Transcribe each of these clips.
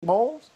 Mahomes?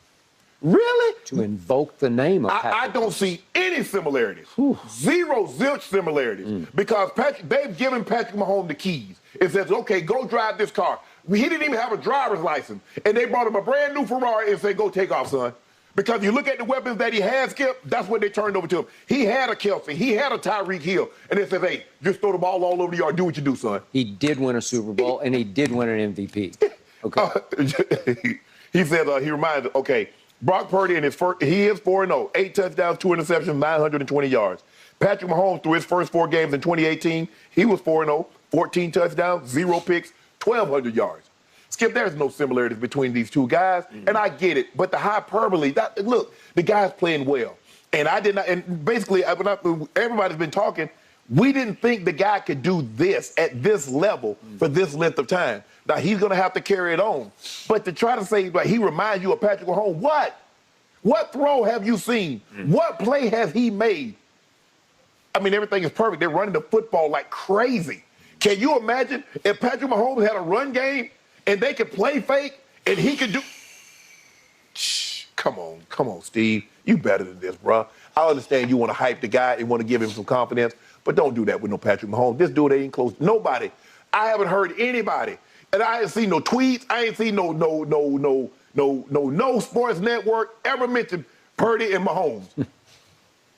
Really? To invoke the name of Patrick. I don't see any similarities. Whew. Zero, zilch similarities. Because they've given Patrick Mahomes the keys. It says, okay, go drive this car. He didn't even have a driver's license. And they brought him a brand new Ferrari and said, go take off, son. Because you look at the weapons that he has, Skip, that's what they turned over to him. He had a Kelsey. He had a Tyreek Hill. And they said, hey, just throw the ball all over the yard. Do what you do, son. He did win a Super Bowl, and he did win an MVP. Okay. He said, he reminded, okay, Brock Purdy in his first, he is 4-0, 8 touchdowns, 2 interceptions, 920 yards. Patrick Mahomes, through his first 4 games in 2018, he was 4-0, 14 touchdowns, 0 picks, 1,200 yards. Skip, there's no similarities between these two guys, and I get it. But the hyperbole, look, the guy's playing well. And I did not, and basically, everybody's been talking, we didn't think the guy could do this at this level for this length of time. Now, he's going to have to carry it on. But to try to say, like, he reminds you of Patrick Mahomes, what? What throw have you seen? What play has he made? I mean, everything is perfect. They're running the football like crazy. Can you imagine if Patrick Mahomes had a run game and they could play fake and he could do... Shh, come on, Steve. You better than this, bro. I understand you want to hype the guy and want to give him some confidence, but don't do that with no Patrick Mahomes. This dude ain't close. Nobody. I haven't heard anybody. And I ain't seen no tweets. I ain't seen no sports network ever mention Purdy and Mahomes.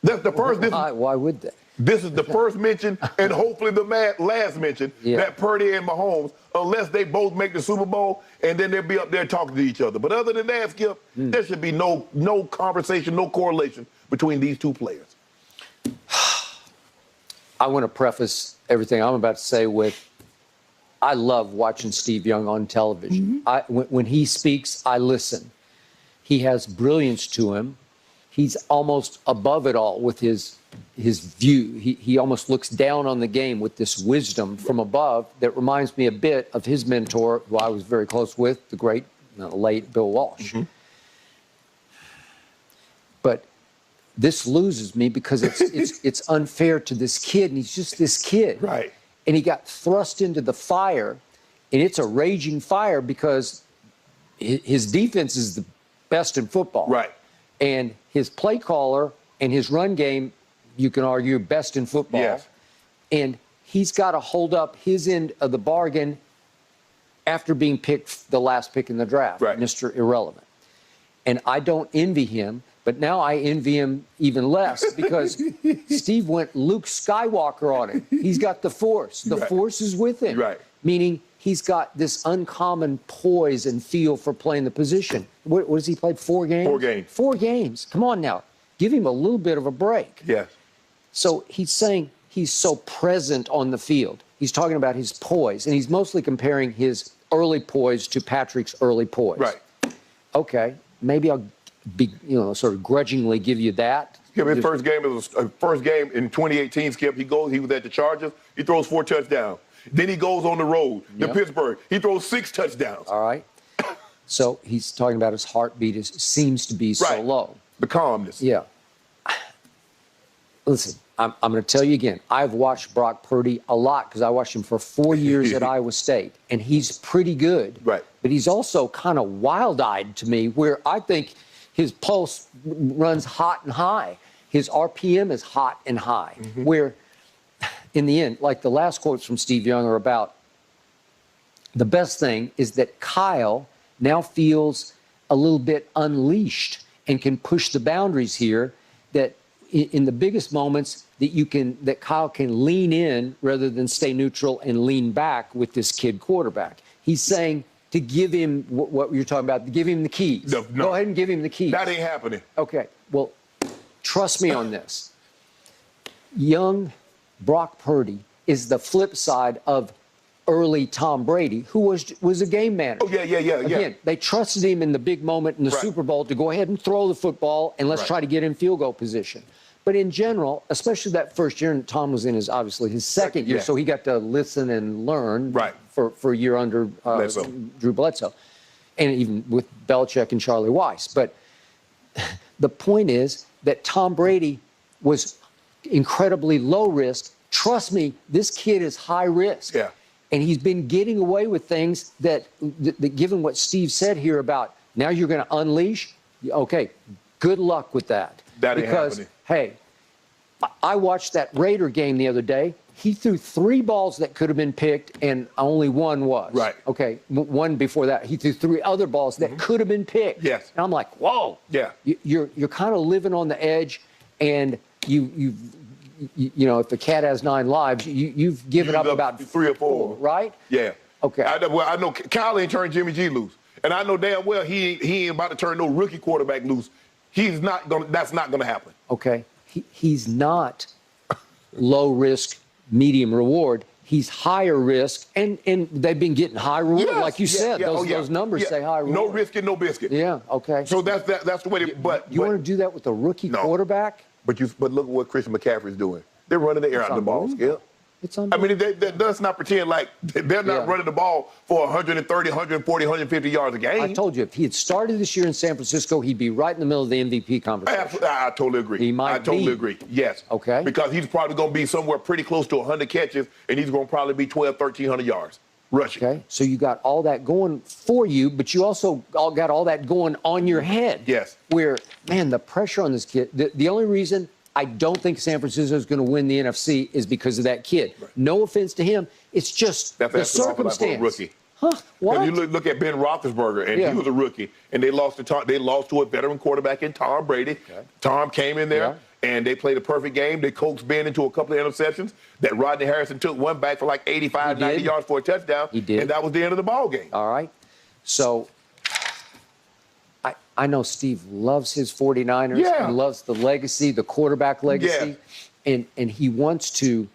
That's the first. Why would they? This is the first mention, and hopefully the last mention, that Purdy and Mahomes, unless they both make the Super Bowl, and then they'll be up there talking to each other. But other than that, Skip, there should be no conversation, no correlation between these two players. I want to preface everything I'm about to say with, I love watching Steve Young on television. When he speaks, I listen. He has brilliance to him. He's almost above it all with his view. He almost looks down on the game with this wisdom from above that reminds me a bit of his mentor, who I was very close with, the great, late Bill Walsh. But this loses me because it's unfair to this kid, and he's just this kid. Right. And he got thrust into the fire, and it's a raging fire because his defense is the best in football. Right. And his play caller and his run game, you can argue, best in football. Yes. And he's got to hold up his end of the bargain after being picked the last pick in the draft, right. Mr. Irrelevant. And I don't envy him, but now I envy him even less because Steve went Luke Skywalker on him. He's got the Force. The Force is with him. Right. Meaning he's got this uncommon poise and feel for playing the position. What has he played, 4 games? 4 games. 4 games. Come on now. Give him a little bit of a break. Yes. So he's saying he's so present on the field. He's talking about his poise, and he's mostly comparing his early poise to Patrick's early poise. Right. Okay, maybe I'll be, sort of grudgingly give you that. Skip, his first game in 2018, Skip, he was at the Chargers, he throws 4 touchdowns. Then he goes on the road to Pittsburgh. He throws 6 touchdowns. All right. So he's talking about his heartbeat seems to be so low. The calmness. Yeah. Listen, I'm going to tell you again, I've watched Brock Purdy a lot because I watched him for 4 years at Iowa State, and he's pretty good. Right. But he's also kind of wild-eyed to me, where I think his pulse runs hot and high. His RPM is hot and high, where in the end, like the last quotes from Steve Young are about, the best thing is that Kyle now feels a little bit unleashed and can push the boundaries here, that in the biggest moments that Kyle can lean in rather than stay neutral and lean back with this kid quarterback. He's saying to give him what you're talking about, to give him the keys. No. Go ahead and give him the keys. That ain't happening. Okay, well, trust me on this. Young Brock Purdy is the flip side of early Tom Brady, who was a game manager. Oh, yeah. Again, they trusted him in the big moment in the Super Bowl to go ahead and throw the football and let's try to get in field goal position. But in general, especially that first year, and Tom was in obviously his second year, so he got to listen and learn for a year under Drew Bledsoe, and even with Belichick and Charlie Weiss. But the point is that Tom Brady was incredibly low risk. Trust me, this kid is high risk. Yeah. And he's been getting away with things that given what Steve said here about Now you're going to unleash. Okay, good luck with that. That ain't because, happening. hey, I watched that Raider game the other day. He threw 3 balls that could have been picked, and only one was. Right. Okay, one before that. He threw 3 other balls that could have been picked. Yes. And I'm like, whoa. Yeah. You're kind of living on the edge, and you know, if the cat has 9 lives, you've given up about 3 or 4, right? Yeah. Okay. I know Kyle ain't turned Jimmy G loose, and I know damn well he ain't about to turn no rookie quarterback loose. He's not gonna. That's not gonna happen. Okay. He's not low risk, medium reward. He's higher risk, and they've been getting high reward, Yes, like you said. Those numbers say high reward. No risk and no biscuit. Yeah. Okay. So that's the way. But you want to do that with a rookie quarterback? But look at what Christian McCaffrey's doing. They're running the air out of the ball. Skip. It's I unbelievable. mean, let's not pretend like they're not running the ball for 130, 140, 150 yards a game. I told you, if he had started this year in San Francisco, he'd be right in the middle of the MVP conversation. I totally agree. He might I totally be. agree. Yes. Okay. Because he's probably going to be somewhere pretty close to 100 catches, and he's going to probably be 1,300 yards rushing. Okay. So you got all that going for you, but you also got all that going on your head. Yes. Where, man, the pressure on this kid, the only reason I don't think San Francisco is going to win the NFC is because of that kid. Right. No offense to him. It's just the circumstance. Rookie. Huh? What? You look at Ben Roethlisberger, and he was a rookie, and they lost to a veteran quarterback in Tom Brady. Okay. Tom came in there, and they played a perfect game. They coaxed Ben into a couple of interceptions. That Rodney Harrison took one back for like 85, 90 yards for a touchdown. He did. And that was the end of the ball game. All right. So I know Steve loves his 49ers. Yeah. He loves the legacy, the quarterback legacy. Yeah. And he wants to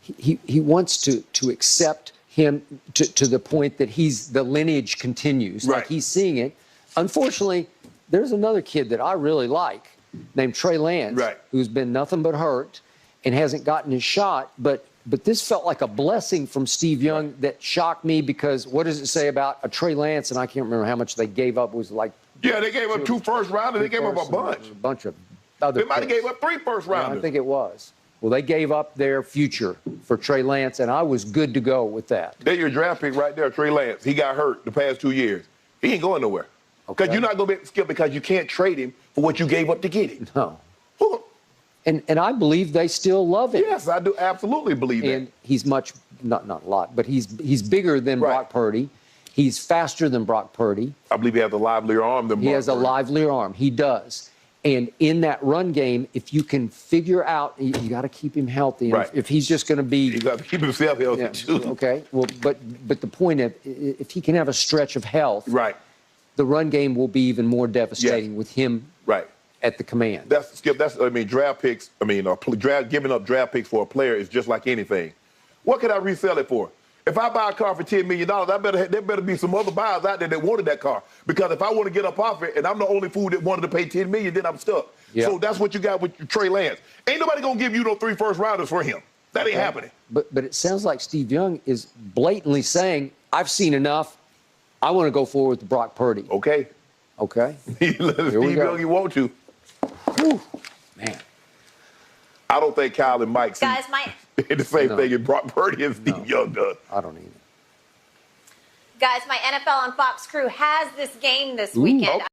he wants to accept him to the point that the lineage continues. Right. Like he's seeing it. Unfortunately, there's another kid that I really like named Trey Lance, who's been nothing but hurt and hasn't gotten his shot, but this felt like a blessing from Steve Young that shocked me because what does it say about a Trey Lance? And I can't remember how much they gave up. It was like they gave up 2 first rounders. They gave up a bunch of other. They might have gave up 3 first rounders. Yeah, I think it was. Well, they gave up their future for Trey Lance, and I was good to go with that. They're your draft pick right there, Trey Lance. He got hurt the past 2 years. He ain't going nowhere. Because you're not going to be able to skip because you can't trade him for what you gave up to get him. No. And I believe they still love him. Yes, I do absolutely believe that. And he's not a lot, but he's bigger than Brock Purdy. He's faster than Brock Purdy. I believe he has a livelier arm than Brock Purdy. He has a livelier arm. He does. And in that run game, if you can figure out, you got to keep him healthy. And if he's just going to be, you got to keep himself healthy too. Okay. Well, but the point of if he can have a stretch of health, the run game will be even more devastating with him. At the command. Draft picks. Giving up draft picks for a player is just like anything. What could I resell it for? If I buy a car for $10 million, there better be some other buyers out there that wanted that car. Because if I want to get up off it and I'm the only fool that wanted to pay $10 million, then I'm stuck. Yep. So that's what you got with Trey Lance. Ain't nobody gonna give you no 3 first rounders for him. That ain't happening. But it sounds like Steve Young is blatantly saying, "I've seen enough. I want to go forward with Brock Purdy." Okay. Steve Young, you want to. Whew, man. I don't think Kyle and Mike see the same thing as Brock Purdy and Steve Young does. I don't either. Guys, my NFL on Fox crew has this game this weekend.